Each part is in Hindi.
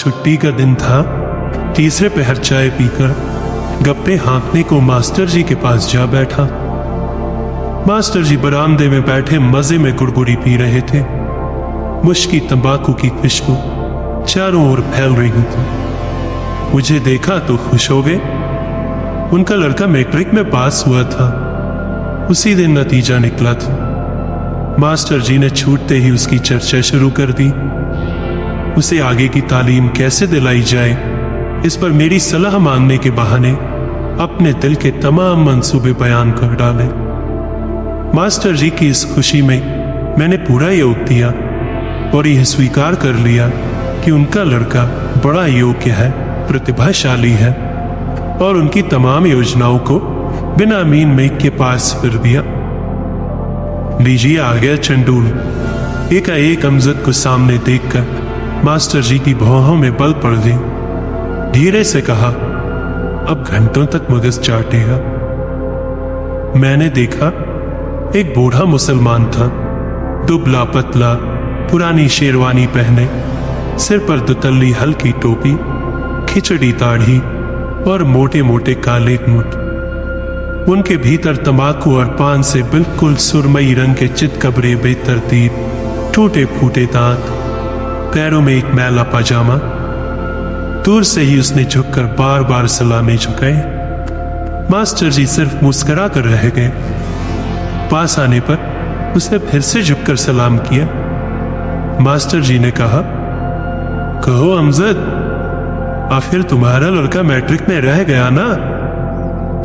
छुट्टी का दिन था। तीसरे पहर चाय पीकर गप्पे हाँकने को मास्टर जी के पास जा बैठा। मास्टर जी बरामदे में बैठे मजे में गुड़गुड़ी पी रहे थे। मुश्की तंबाकू की खुशबू चारों ओर फैल रही थी। मुझे देखा तो खुश हो गए। उनका लड़का मैट्रिक में पास हुआ था। उसी दिन नतीजा निकला था। मास्टर जी ने छूटते ही उसकी चर्चा शुरू कर दी। उसे आगे की तालीम कैसे दिलाई जाए, इस पर मेरी सलाह मांगने के बहाने अपने दिल के तमाम मंसूबे बयान कर डाले। मास्टर जी की इस खुशी में मैंने पूरा योग दिया और यह स्वीकार कर लिया कि उनका लड़का बड़ा योग्य है, प्रतिभाशाली है और उनकी तमाम योजनाओं को बिना मीन मेघ के पास फिर दिया। लीजिए आ गया चंडूल। एकाएक अमजद को सामने देखकर मास्टर जी की भौहों में बल पड़ गई। धीरे से कहा, अब घंटों तक मगज चाटेगा। मैंने देखा एक बूढ़ा मुसलमान था, दुबला पतला, पुरानी शेरवानी पहने, सिर पर दुतल्ली हल्की टोपी, खिचड़ी दाढ़ी और मोटे मोटे काले मूठ। उनके भीतर तंबाकू और पान से बिल्कुल सुरमई रंग के चितकबरे बेतरतीब, टूटे फूटे दांत, पैरों में एक मैला पाजामा। दूर से ही उसने झुककर बार बार सलामी झुकाई। मास्टर जी सिर्फ मुस्कुरा कर रह गए। पास आने पर उसने फिर से झुककर सलाम किया। मास्टर जी ने कहा, कहो अमजद, आखिर तुम्हारा लड़का मैट्रिक में रह गया ना?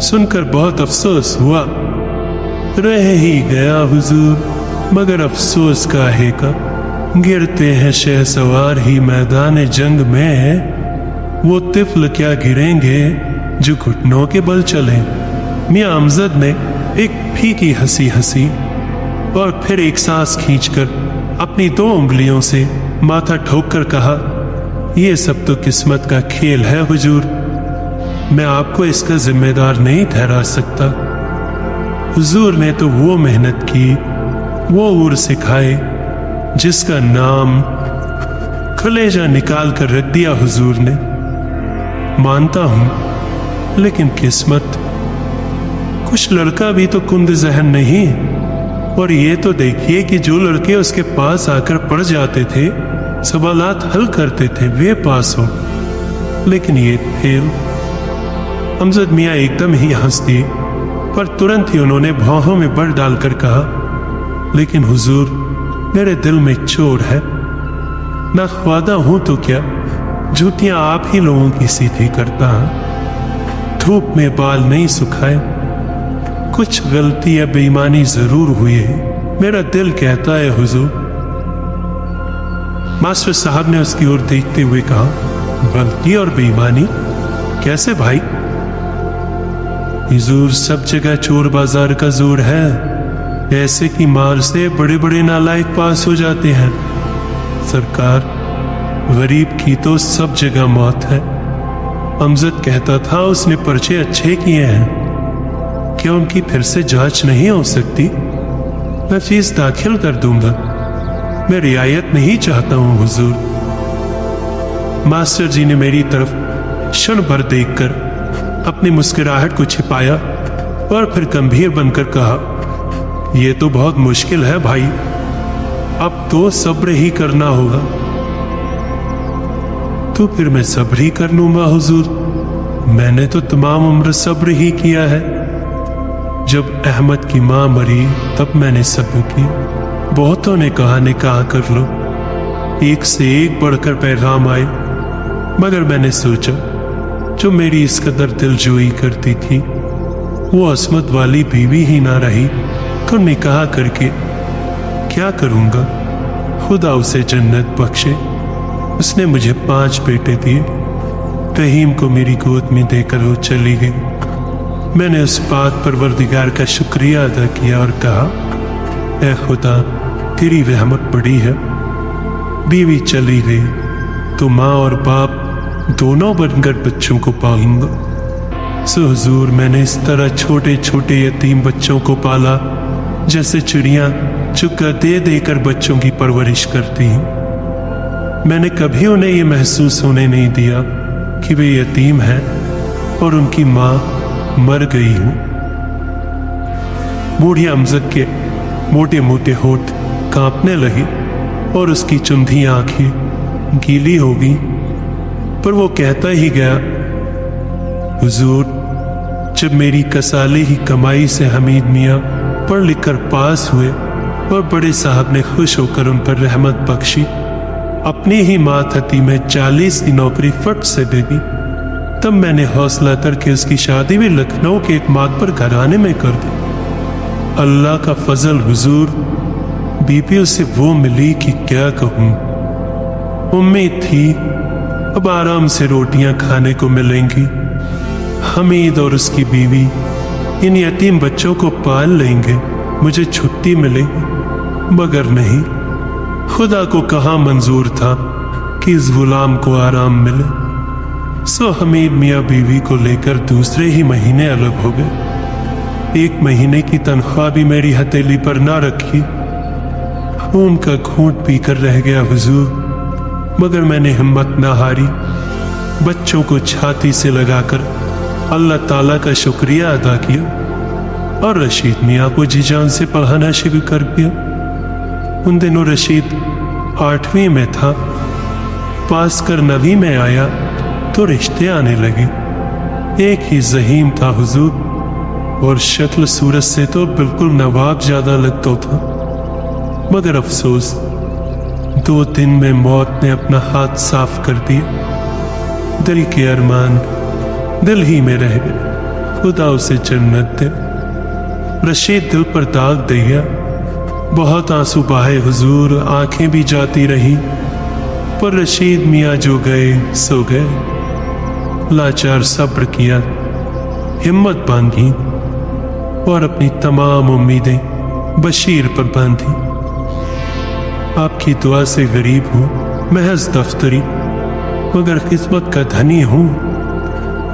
सुनकर बहुत अफसोस हुआ। रह ही गया हुजूर, मगर अफसोस काहे का। गिरते हैं शहसवार ही मैदान जंग में, वो तिफल क्या गिरेंगे जो घुटनों के बल चले। मियां अमजद ने एक फीकी हंसी हंसी और फिर एक सांस खींचकर अपनी 2 उंगलियों से माथा ठोककर कहा, यह सब तो किस्मत का खेल है हुजूर, मैं आपको इसका जिम्मेदार नहीं ठहरा सकता। हुजूर ने तो वो मेहनत की, वो उर सिखाए जिसका नाम कलेजा निकाल कर रख दिया हुजूर ने। मानता हूं, लेकिन किस्मत, कुछ लड़का भी तो कुंद जहन नहीं। और ये तो देखिए कि जो लड़के उसके पास आकर पढ़ जाते थे, सवालात हल करते थे, वे पास हो, लेकिन ये फेल। अमजद मियाँ एकदम ही हंस दिए, पर तुरंत ही उन्होंने भौहों में बल डालकर कहा, लेकिन हुजूर, मेरे दिल में चोर है। ना ख्वादा हूं तो क्या, जूतियां आप ही लोगों की सीधी करता है। धूप में बाल नहीं सुखाए। कुछ गलती या बेईमानी जरूर हुई है, मेरा दिल कहता है हुजूर। मास्टर साहब ने उसकी ओर देखते हुए कहा, गलती और बेईमानी कैसे भाई? हुजूर, सब जगह चोर बाजार का जोर है। ऐसे की मार से बड़े बड़े नालायक पास हो जाते हैं। सरकार, गरीब की तो सब जगह मौत है। अमजद कहता था उसने पर्चे अच्छे किए हैं, क्या उनकी फिर से जांच नहीं हो सकती? मैं फीस दाखिल कर दूंगा, मैं रियायत नहीं चाहता हूं हुजूर। मास्टर जी ने मेरी तरफ क्षण भर देखकर अपनी मुस्कुराहट को छिपाया और फिर गंभीर बनकर कहा, यह तो बहुत मुश्किल है भाई, अब तो सब्र ही करना होगा। तो फिर मैं सब्र ही कर लूंगा हुजूर, मैंने तो तमाम उम्र सब्र ही किया है। जब अहमद की मां मरी तब मैंने सब्र किया। बहुतों ने कहा निकाह कर लो, एक से एक बढ़कर पैगाम आए, मगर मैंने सोचा जो मेरी इस कदर दिलजोई करती थी वो असमत वाली बीवी ही ना रही तो निकाह करके क्या करूंगा। खुदा उसे जन्नत बख्शे। उसने मुझे 5 बेटे दिए। रहीम को मेरी गोद में देकर वो चली गई। मैंने उस पाक परवरदिगार का शुक्रिया अदा किया और कहा, ऐ खुदा, तेरी रहमत बड़ी है। बीवी चली गई तो माँ और बाप दोनों बनकर बच्चों को पालूंगा। सो हुजूर, मैंने इस तरह छोटे छोटे यतीम बच्चों को पाला जैसे चिड़ियां चुग्गा दे देकर बच्चों की परवरिश करती हैं। मैंने कभी उन्हें ये महसूस होने नहीं दिया कि वे यतीम हैं और उनकी माँ मर गई हूं। बूढ़ी अमजद के मोटे मोटे होठ कांपने लगे और उसकी चुंधी आंखें गीली हो गई, पर वो कहता ही गया, हुजूर, जब मेरी कसाले ही कमाई से हमीद मियाँ पढ़ लिख कर पास हुए और बड़े साहब ने खुश होकर उन पर रहमत बख्शी, अपनी ही मातहती में 40 की नौकरी फट से दे दी, तब मैंने हौसला करके उसकी शादी भी लखनऊ के एक मातबर घराने में कर दी। अल्लाह का फजल हुजूर, बीबी उसे वो मिली कि क्या कहूं। उम्मीद थी अब आराम से रोटियां खाने को मिलेंगी, हमीद और उसकी बीवी इन यतीम बच्चों को पाल लेंगे, मुझे छुट्टी मिलेगी। मगर नहीं, खुदा को कहाँ मंजूर था कि इस गुलाम को आराम मिले। सो हमीद मियाँ बीवी को लेकर दूसरे ही महीने अलग हो गए। 1 महीने की तनख्वाह भी मेरी हथेली पर ना रखी। खून का घूंट पीकर रह गया हुजूर, मगर मैंने हिम्मत ना हारी। बच्चों को छाती से लगाकर अल्लाह ताला का शुक्रिया अदा किया और रशीद मियाँ को जी जान से पढ़ाना शुरू कर दिया। उन दिनों रशीद 8वीं में था, पास कर 9वीं में आया तो रिश्ते आने लगे। एक ही ज़हीम था हुजूर, और शक्ल सूरत से तो बिल्कुल नवाब ज्यादा लगता था। मगर अफसोस 2 दिन में मौत ने अपना हाथ साफ कर दिया। दिल के अरमान दिल ही में रह गए, खुदा उसे जन्नत दे। रशीद दिल पर दाग दे गया। बहुत आंसू बहाए हुजूर, आंखें भी जाती रही, पर रशीद मियाँ जो गए सो गए। लाचार सब्र किया, हिम्मत बांधी और अपनी तमाम उम्मीदें बशीर पर बांधी। आपकी दुआ से गरीब हूं, महज दफ्तरी, मगर किस्मत का धनी हूं।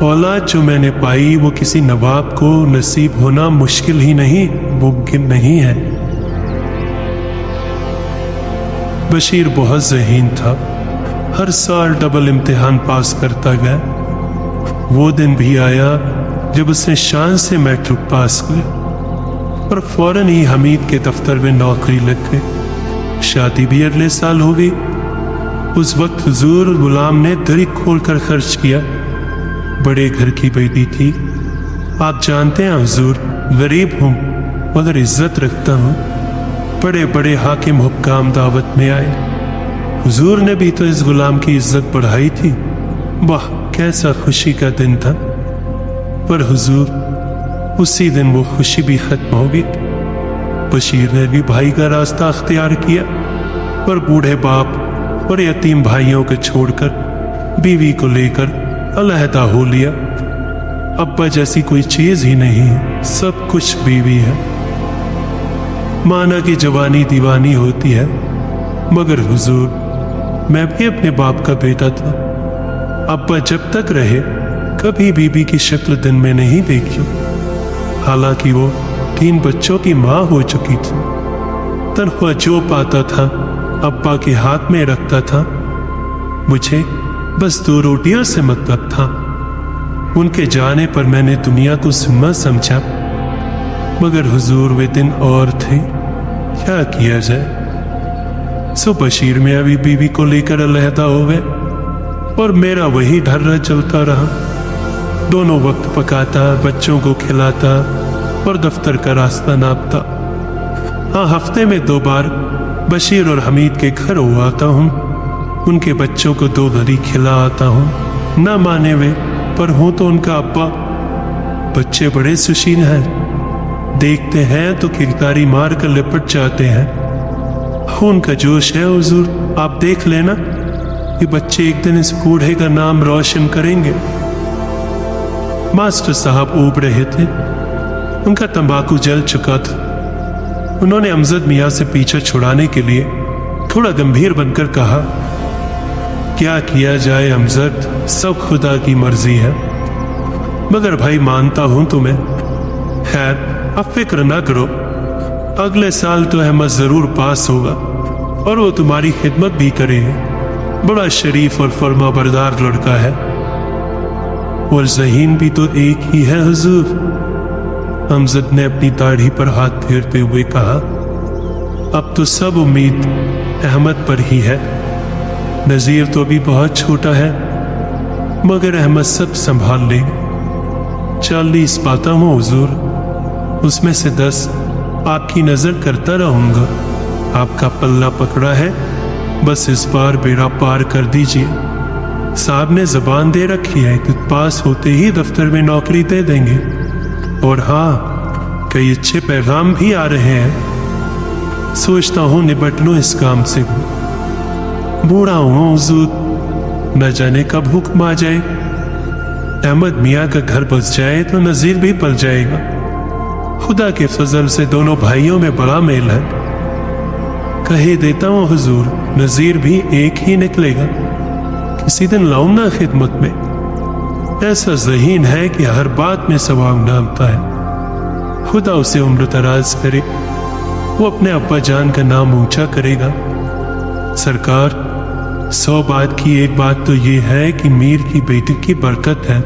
औलाद जो मैंने पाई वो किसी नवाब को नसीब होना मुश्किल ही नहीं, मुमकिन नहीं है। बशीर बहुत ज़हीन था, हर साल डबल इम्तिहान पास करता गया। वो दिन भी आया जब उसने शान से मैट्रिक पास किया और फौरन ही हमीद के दफ्तर में नौकरी लग गई। शादी भी अगले साल हो गई। उस वक्त हुजूर गुलाम ने दरी खोल कर खर्च किया। बड़े घर की बेटी थी। आप जानते हैं हुजूर, गरीब हूं मगर इज्जत रखता हूं। बड़े बड़े हाकिम हुक्काम दावत में आए। हुजूर ने भी तो इस गुलाम की इज्जत बढ़ाई थी। वाह, कैसा खुशी का दिन था। पर हुजूर, उसी दिन वो खुशी भी खत्म हो गई। बशीर ने भी भाई का रास्ता अख्तियार किया और बूढ़े बाप और यतीम भाइयों को छोड़कर बीवी को लेकर अलहदा हो लिया। अब्बा जैसी कोई चीज ही नहीं है, सब कुछ बीवी है। माना कि जवानी दीवानी होती है, मगर हुजूर, मैं भी अपने बाप का बेटा था। अब्बा जब तक रहे कभी बीबी की शक्ल दिन में नहीं देखी, हालांकि वो 3 बच्चों की माँ हो चुकी थी। तनख्वाह जो पाता था अब्बा के हाथ में रखता था। मुझे बस 2 रोटियों से मतलब था। उनके जाने पर मैंने दुनिया को सुना समझा, मगर हुजूर वे दिन और थे, क्या किया जाए। सो बशीर में अभी बीवी को लेकर अलहदा हो गए और मेरा वही ढर्रा चलता रहा। दोनों वक्त पकाता, बच्चों को खिलाता और दफ्तर का रास्ता नापता। हाँ, हफ्ते में 2 बार बशीर और हमीद के घर हो आता हूँ। उनके बच्चों को 2 घड़ी खिला आता हूँ। ना माने वे, पर हूँ तो उनका अब्बा। बच्चे बड़े सुशील हैं, देखते हैं तो किरदारी मार कर लिपट जाते हैं। खून का जोश है हुजूर, आप देख लेना, ये बच्चे एक दिन इस बूढ़े का नाम रोशन करेंगे। मास्टर साहब ऊब रहे थे, उनका तंबाकू जल चुका था। उन्होंने अमजद मियाँ से पीछा छुड़ाने के लिए थोड़ा गंभीर बनकर कहा, क्या किया जाए अमजद, सब खुदा की मर्जी है। मगर भाई मानता हूं तुम्हें। खैर, अब फिक्र ना करो, अगले साल तो अहमद जरूर पास होगा और वो तुम्हारी खिदमत भी करेगा। बड़ा शरीफ और फर्माबरदार लड़का है। और ज़हीन भी तो एक ही है हुजूर। अमजद ने अपनी दाढ़ी पर हाथ फेरते हुए कहा, अब तो सब उम्मीद अहमद पर ही है। नज़ीर तो अभी बहुत छोटा है, मगर अहमद सब संभाल लेगा। 40 पाता हूँ हुजूर, उसमें से 10 आपकी नजर करता रहूंगा। आपका पल्ला पकड़ा है, बस इस बार बेड़ा पार कर दीजिए। साहब ने जबान दे रखी है कि पास होते ही दफ्तर में नौकरी दे देंगे। और हाँ, कई अच्छे पैगाम भी आ रहे हैं। सोचता हूँ निपट लूं इस काम से। बूढ़ा हूँ हुजूर, न जाने कब हुक्म आ जाए। अहमद मियाँ का घर बस जाए तो नज़ीर भी पल जाएगा। खुदा के फजल से दोनों भाइयों में बड़ा मेल है। कहे देता हूँ हुजूर, नज़ीर भी एक ही निकलेगा। किसी दिन लाऊं ना खिदमत में। ऐसा ज़हीन है कि हर बात में सवाब नामता है। खुदा उसे उम्र दराज करे, वो अपने अब्बा जान का नाम ऊंचा करेगा। सरकार, 100 बात की एक बात तो ये है कि मीर की बेटी की बरकत है।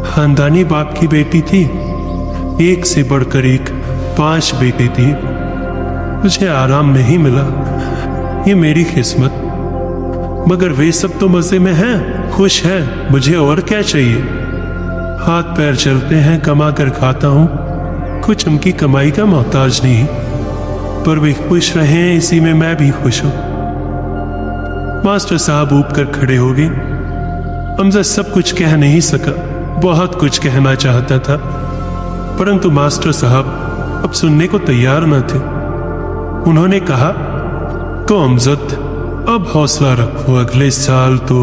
खानदानी बाप की बेटी थी, एक से बढ़कर एक 5 बेटे थे। मुझे आराम नहीं मिला, ये मेरी किस्मत। मगर वे सब तो मजे में हैं, खुश हैं। मुझे और क्या चाहिए? हाथ पैर चलते हैं, कमा कर खाता हूं। कुछ उनकी कमाई का मोहताज नहीं, पर वे खुश रहें इसी में मैं भी खुश हूं। मास्टर साहब उठ कर खड़े हो गए। अमजद सब कुछ कह नहीं सका, बहुत कुछ कहना चाहता था, परंतु मास्टर साहब अब सुनने को तैयार न थे। उन्होंने कहा, तो अमजद अब हौसला रखो, अगले साल तो।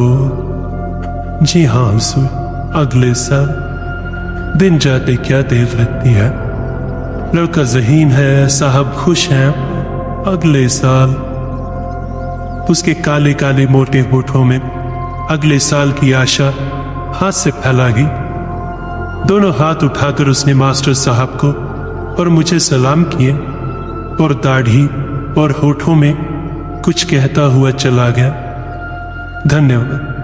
जी हाँ हुजूर, अगले साल। दिन जाते क्या देर लगती है। लड़का ज़हीन है, साहब खुश हैं, अगले साल। उसके काले काले मोटे होठों में अगले साल की आशा हाथ से फैला गई। दोनों हाथ उठाकर उसने मास्टर साहब को और मुझे सलाम किए और दाढ़ी और होठों में कुछ कहता हुआ चला गया। धन्यवाद।